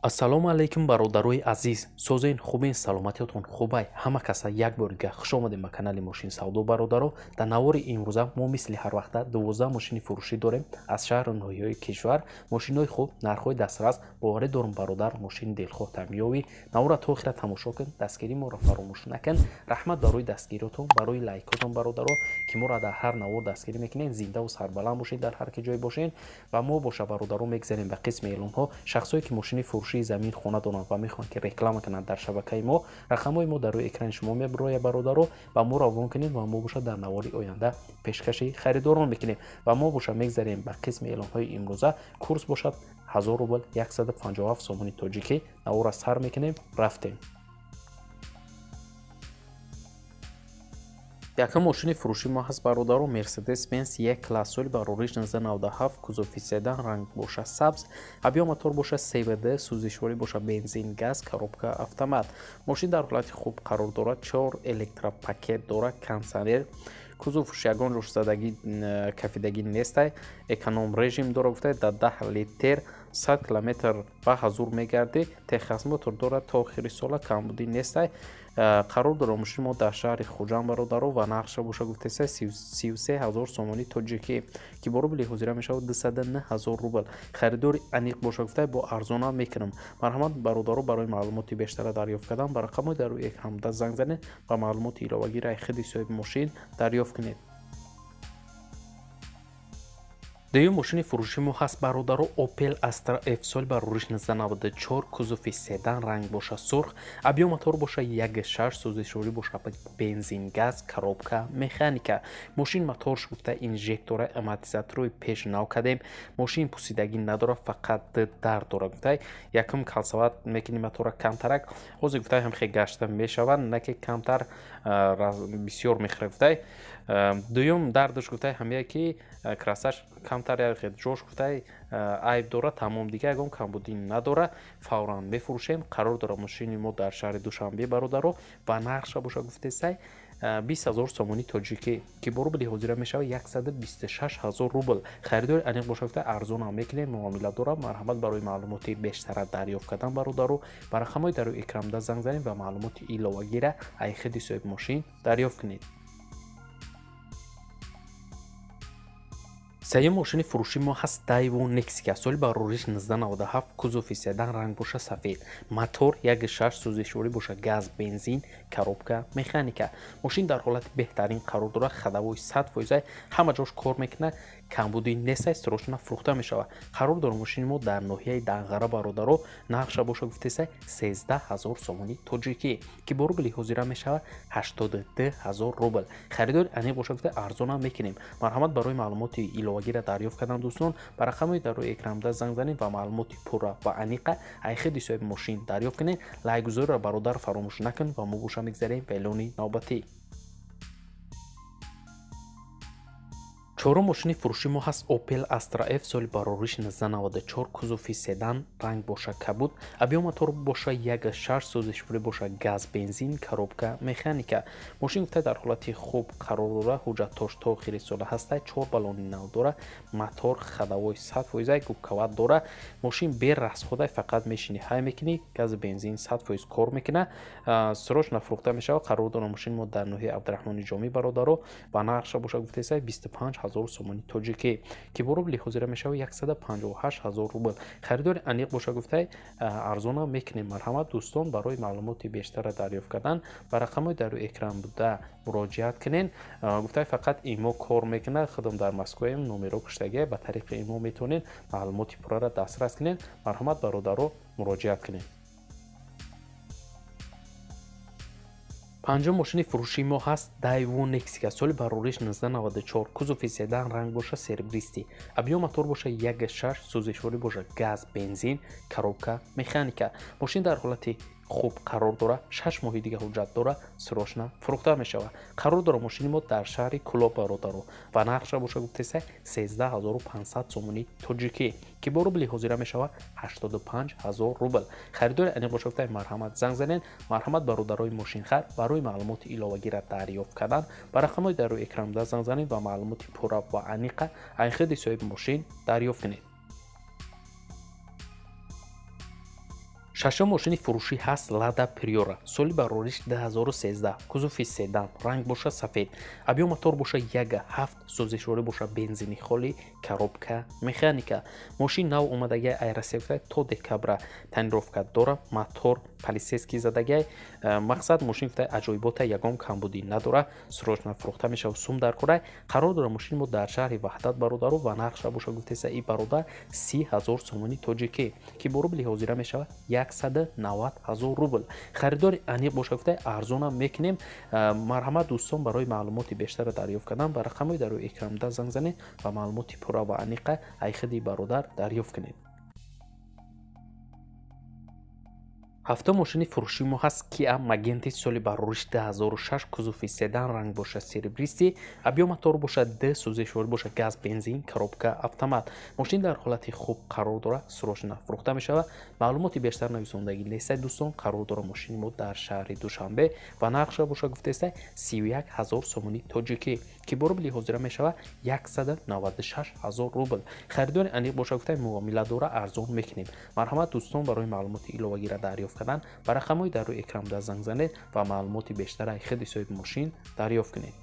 ассалому алайкум бародарои азиз, созен хубин, саломатиятон хубай. Ҳама каса як борига хуш омадем ба канали Мошин Савдо бародаро. Дар навори имрӯза мо мисли ҳар вақта 12 мошини фурӯшӣ дорем аз шаҳру ноҳияҳои кишвар. Мошинҳои хуб, нархҳои дастрас. Боварӣ дорам бародар, мошини дилхоҳ тамёвӣ. Навора то охира тамошо кун, дастгирии моро фаромӯш накун. Раҳмат барои дастгириётон, барои лайкотон бародаро, ки моро дар ҳар навор дастгирӣ мекунед. Зиндаву сарбаланд бошед, дар ҳар ки ҷой бошед. Ва мо боша бародаро мегзарем ба қисми эълонҳо. Шахсое ки мошини фурӯшии замин хона доранд ва мехоҳанд ки реклама кунанд дар шабакаи мо, рақамҳои мо дар рӯи экрани шумо мебарояд бародаро, ва моро авон кунед ва мо боша дар навори оянда пешкаши харидорон мекунем. Ва мо боша мегзарем ба қисми эълонҳои имрӯза. Курс бошад 1000 рубл 157 сомони тоҷикӣ. Навора сар мекунем, рафтем. Якум мошини фурӯши мо ҳаст бародаро, Mercedes-Benz E-Class соли барориш 1997, кузофи седан, ранг боша сабз, объем мотор боша CVD, сӯзишворӣ боша бензин, газ, коробка автомат. Мошин дар ҳолати хуб қарор дорад, 4 электропакет дорад, кондитсионер, кузовш ягон ҷӯшзадагӣ кафидагӣ нестай, эконом режим дора гуфтае, дар 10 литр 100 км ба ҳазур мегарди, техасмотор дорад, то охири сола камбудӣ нестай. қарор дорад мошини мо дар шаҳри Хуҷанд бародаро ва нархша боша гуфтаеса 33 000 сомони тоҷикӣ, ки бо рубли ҳозира мешавад 209 000 рубл. Харидори аниқ боша гуфтае бо арзона мекунам. Марҳамат бародаро, барои маълумоти бештара дарёфт кардан ба рақамҳои дар рӯи экран даст занг занед ва маълумоти иловагиро худи соҳиби мошин дарёфт кунед. Дуюм мошини фурӯши мо ҳаст бародаро, Opel Astra F соли барориш 1994, кузофи седан, ранг боша сурх, объем мотор боша 1.6, сӯзишворӣ боша бензин, газ, коробка механика. Мошин моторш гуфта инжектора, амортизатори пеш нав кардем. Мошин пусидагӣ надорад, фақат дар дора гуфта. Якум калсават мекунӣ мотора камтарак, ҳозир гуфта ҳамхе гашта мешавад, наке камтар бисёр мехӯрад гуфта. Дуюм дардаш гуфта ҳамия ки красаш камтар яхед ҷош гуфта айб дора, тамом дига ягон камбудӣ надора. Фавран мефурӯшем. Қарор дора мошини мо дар шаҳри Душанбе бародаро ва нархша боша гуфтесай 20 000 сомони тоҷикӣ, ки бо рубли ҳозира мешавад 126 000 рубл. Харидори аниқ боша гуфта арзона мекунем, муомила дора. Марҳамат барои маълумоти бештара дарёфт кардан бародаро ба рақамҳои дар рӯи экран даст занг занед ва маълумоти иловагира аз худи соҳиби мошин дарёфт кунед. Сеюм мошини фурӯши мо ҳаст Daewoo Nexia соли барориш 1997, кузофи седан, ранг боша сафед, мотор 1.6, сӯзишворӣ боша газ, бензин, коробка механика. Мошин дар ҳолати беҳтарин қарор дорад, хадавои 100%, ҳама ҷош кор мекунад, камбудӣ нестай, срочно фурӯхта мешавад. Қарор дорад мошини мо дар ноҳияи Данғара бародаро, нархша боша гуфтеса 13 000 сомони тоҷикӣ, ки бо рубли ҳозира мешавад 82 000 рубл. Харидори аниқ боша гуфта арзона мекунем. Марҳамат барои маълумоти иловагира дарёфт кардан дӯстон ба рақамҳои дар рӯи экран даст занг занед ва маълумоти пурра ва аниқа аз худи соҳиби мошин дарёфт кунед. Лайкгузориро бародар фаромӯш накун ва мо боша мегзарем ба эълони навбатӣ. Чорум мошини фурӯши мо ҳаст Opel Astra F соли барориш 1994, кузофи седан, ранг боша кабуд, объем мотор боша 1.6, сӯзишворӣ боша газ, бензин, коробка механика. Мошин гуфта дар ҳолати хуб қарор дора, ҳуҷҷаттош то охири сола ҳаста, 4 баллони нав дора, мотор хадавои 100%, губкават дора. Мошин бе расхода, фақат мешини ҳай мекунӣ, газ бензин 100% кор мекуна, срочно фурӯхта мешавад. Қарор дора мошини мо дар ноҳияи Абдурахмони Ҷомӣ бародаро ва нархша боша гуфтеса 25 000 сомони тоҷикӣ, ки бо рубли ҳозира мешавад 158 000 рубл. Харидори аниқ боша гуфта арзона мекунем. Марҳамат дӯстон, барои маълумоти бештара дарёфт кардан ба рақамҳои дар рӯи экран буда муроҷиат кунед. Гуфта фақат имо кор мекунад, худам дар Москваем, номеро пуштагӣ ба тариқи имо метавонед маълумоти пурраро дастрас кунед. Марҳамат бародаро, муроҷиат кунед. Панҷум мошини фурӯши мо ҳаст Daewoo Nexia соли барориш 1994, кузофи седан, ранг боша серебристи, объем мотор боша 1.6, сӯзишворӣ боша газ, бензин, коробка механика. Мошин дар ҳолати хуб қарор дора, 6 моҳи дига ҳуҷҷат дора, срочно фурӯхта мешавад. қарор дора мошини мо дар шаҳри Кӯлоб бародаро ва нархша боша гуфтеса 13 500 сомони тоҷикӣ, ки бо рубли ҳозира мешавад 85 000 рубл. Харидори аниқ боша гуфта марҳамат занг занед. Марҳамат бародарои мошинхар, барои маълумоти иловагира дарёфт кардан ба рақамҳои дар рӯи экран даст занг занед ва маълумоти пурра ва аниқа аз худи соҳиби мошин дарёфт кунед. шашум мошини фурӯшӣ ҳаст Lada Priora. Соли барориш 2013. Кузуфи седан. Ранг боша сафед. Абъём мотор боша 1.7. Сӯзишворӣ боша бензини холӣ. Коробка механика. Мошин нав омадагиай аэросевкай то декабра танировка дора. Мотор полисески задагиай. Мақсад мошин фитай аҷоибота ягон камбудӣ надора. Срочна фурӯхта мешава сум дар кора. Қарор дора мошини мо дар шаҳри Ваҳдат бародару ва нақша боша гуфтеса и бародар 30,000 сомони тоҷикӣ ки бо рубли ҳозира мешава 190,000 рубл. Харидори аниқ боша гуфта арзонам мекунем. Марҳамат дӯстон, барои маълумоти бештара дарёфт кардан ба рақамҳои дар рӯи экранда занг занед ва маълумоти пурра ва аниқа айхиди бародар дарёфт кунед. ҳафта мошини фурӯши мо ҳаст Kia Magenti соли барориш 2006. Кузуфи седан. Ранг боша серебристи. Абъём мотор боша D. Сӯзишворӣ боша газ бензин. Коробка автомат. Мошин дар ҳолати хуб қарор дора. Срочна фурӯхта мешава. Маълумоти бештар нависондагӣ лесай дӯстон. Қарор дора мошини мо дар шаҳри Душанбе ва нақша боша гуфтесай 31,000 сомони тоҷикӣ ки бо рубли ҳозира мешава 196,000 рубл. Харидори аниқ боша гуфтай муомила дора, арзон мекунем. Марҳамат дӯстон, барои маълумоти иловагира дарёфт кардан ба рақамҳои дар рӯи экранда занг занед ва маълумоти бештараи худи соҳиби мошин дарёфт кунед.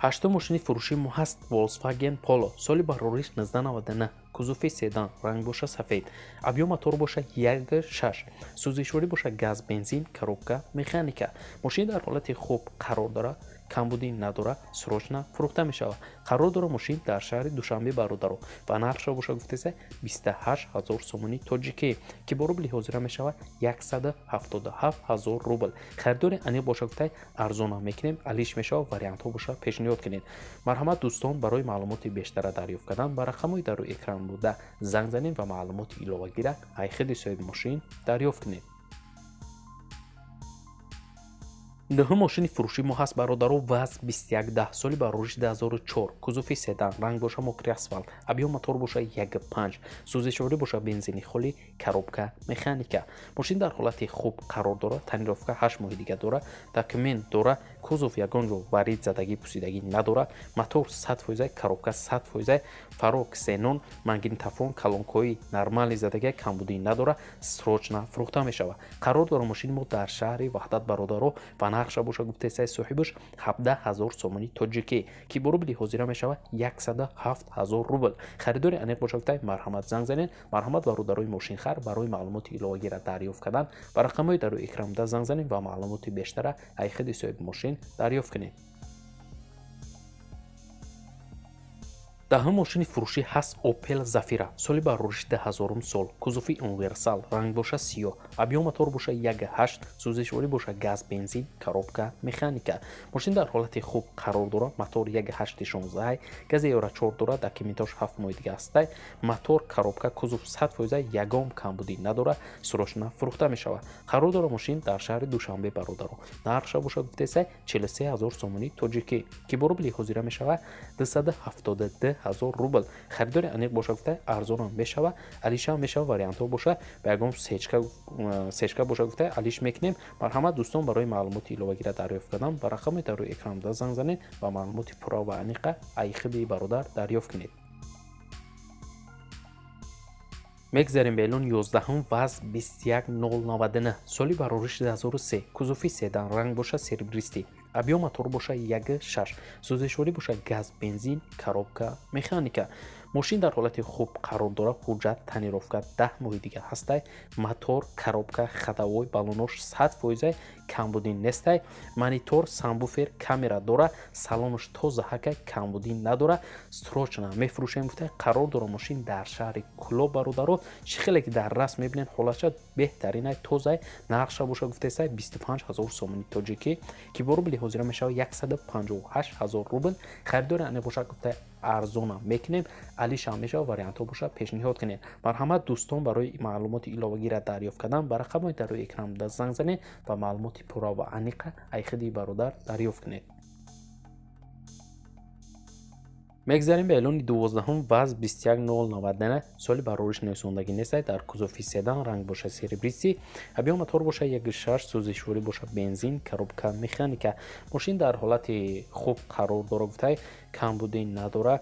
ҳаштум мошини фурӯши мо ҳаст Volkswagen Polo. Соли барориш 1999. Кузуфи седан. Ранг боша сафед. Абъём мотор боша 1.6. Сӯзишворӣ боша газ бензин. Коробка механика. Мошин дар ҳолати хуб қарор дора. камбудӣ надора. Срочна фурӯхта мешава. Қарор дора мошин дар шаҳри Душанбе бародаро ва нархша боша гуфтеса 28,000 сомони тоҷикӣ ки бо рубли ҳозира мешава 177,000 рубл. Харидори аниқ боша гуфтай арзонам мекунем. Алиш мешава вариантҳо боша пешниҳод кунед. Марҳамат дӯстон, барои маълумоти бештара дарёфт кардан ба рақамҳои дар рӯи экран буда занг занед ва маълумоти иловагира айхиди соҳиби мошин дарёфт кунед. нӯҳум мошини фурӯши мо ҳаст бародаро ВАЗ 2110. Соли барориш 2004. Кузуфи седан. Ранг боша мокри асфалт. Абъём мотор боша 1.5. Сӯзишворӣ боша бензини холӣ. Коробка механика. Мошин дар ҳолати хуб қарор дора. Танировка 8 моҳи дига дора. Документ дора. кузов ягон ҷо варид задагӣ пусидагӣ надора. Мотор 100%, коробка 100%, фаро ксенон, магнитофон, калонкои нормали задагӣ камбудӣ надора. Срочна фурӯхта мешава. қарор дора мошини мо дар шаҳри Ваҳдат бародаро ва нақша боша гуфтесаи соҳибаш 17,000 сомони тоҷикӣ ки бо рубли ҳозира мешава 107,000 рубл. Харидори аниқ боша гуфтай марҳамат занг занед. Марҳамат бародарои мошинхар, барои маълумоти иловагира дарёфт кардан ба рақамҳои дар рӯи экранда занг занед ва маълумоти бештара айхиди соҳиби мошин дарёфт кунед. даҳум мошини фурӯшӣ ҳаст Opel Zafira. Соли барориш 2000 сол. Кузуфи универсал. Ранг боша сиёҳ. Абъём мотор боша 1.8. Сӯзишворӣ боша газ бензин. Коробка механика. Мошин дар ҳолати хуб қарор дора. Мотор 1.8 гази евро 4 дора. Документош 7 моҳи дига ҳастай. Мотор, коробка, кузув 100%, ягон камбудӣ надора. Срочна фурӯхта мешава. қарор дора мошин дар шаҳри Душанбе бародаро. нархша боша гуфтесай 43,000 сомони тоҷикӣ ки бо рубли ҳозира мешава 272,000 рубл. Харидори аниқ боша гуфтай арзонам мешава. Алишам мешава вариантҳо боша ба ягон сечка боша гуфтай алиш мекунем. Марҳамат дӯстон, барои маълумоти иловагира дарёфт кардан ба рақами дар рӯи экранда занг занед ва маълумоти пурра ва аниқа айхиди бародар дарёфт кунед. мегзарем ба эълони 11 ВАЗ 21099. Соли барориш 2003. Кузуфи седан. Ранг боша серебристи. Абъём мотор боша 1.6. Сӯзишворӣ боша газ бензин. Коробка механика. мошин дар ҳолати хуб қарор дора. ҳуҷҷат танировка 10 моҳи дига ҳастай. Мотор, коробка, хадавой, балонош 100%, камбудӣ нестай. монитор, самбуфер, камера дора. салонош тоза ҳакай, камбудӣ надора. срочна мефурӯшем гуфтай қарор дора мошин дар шаҳри Кӯлоб бародаро. чихеле ки дар раст мебинед ҳолатша беҳтаринай тозай. нархша боша гуфтесай 25,000 сомони тоҷикӣ ки бо рубли ҳозира мешава 158,000 рубл. харидори аниқ боша гуфтай арзонам мекунем. алишам мешава вариантҳо боша пешниҳод кунед. марҳамат дӯстон, барои маълумоти иловагира дарёфт кардан ба рақамҳои дар рӯи экранда занг занед ва маълумоти пурра ва аниқа айхиди бародар дарёфт кунед. мегзарем ба эълони 12 ВАЗ 21099. соли барориш нависондагӣ нестай. дар кузуфи седан. Ранг боша серебристи. абъём мотор боша 1.6. сӯзишворӣ боша бензин. коробка механика. мошин дар ҳолати хуб қарор дора гуфтай камбудӣ надорад,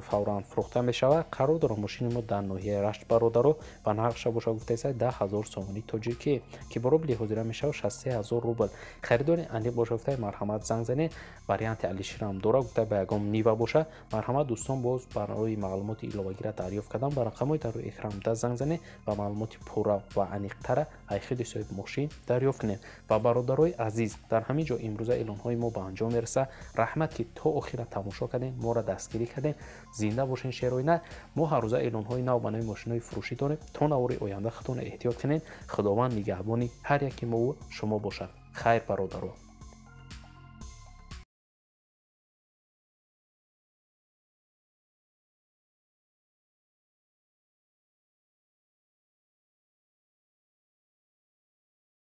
фавран фурӯхта мешавад. қарор дорам мошини мо дар ноҳияи Рашт бародаро ба нақша боша гуфтааст 10,000 сомонӣ тоҷикӣ ки бо рубли ҳозира мешавад 63,000 рубл. Харидори аниқ боша гуфта марҳамат занг занед. варианти алиширам дора гуфта ба ягон нива боша. марҳамат дӯстон, боз барои маълумоти иловагира дарёфт кардан ба рақамҳои дар рӯи экран да занг занед ва маълумоти пурра ва аниқтара айхиди соҳиби мошин дарёфт кунед. ва бародарои азиз, дар ҳамин ҷо имрӯза эълонҳои мо ба анҷом мерасад. раҳмат ки то охира тамошо кардем, моро дастгирӣ кардем. зинда бошен шерои на. мо ҳар рӯза эълонҳои нав ба нави мошинҳои фурӯшӣ дорем. то навори оянда худтон эҳтиёт кунед. худованд нигаҳбони ҳар яки мо шумо бошад. хайр бародаро.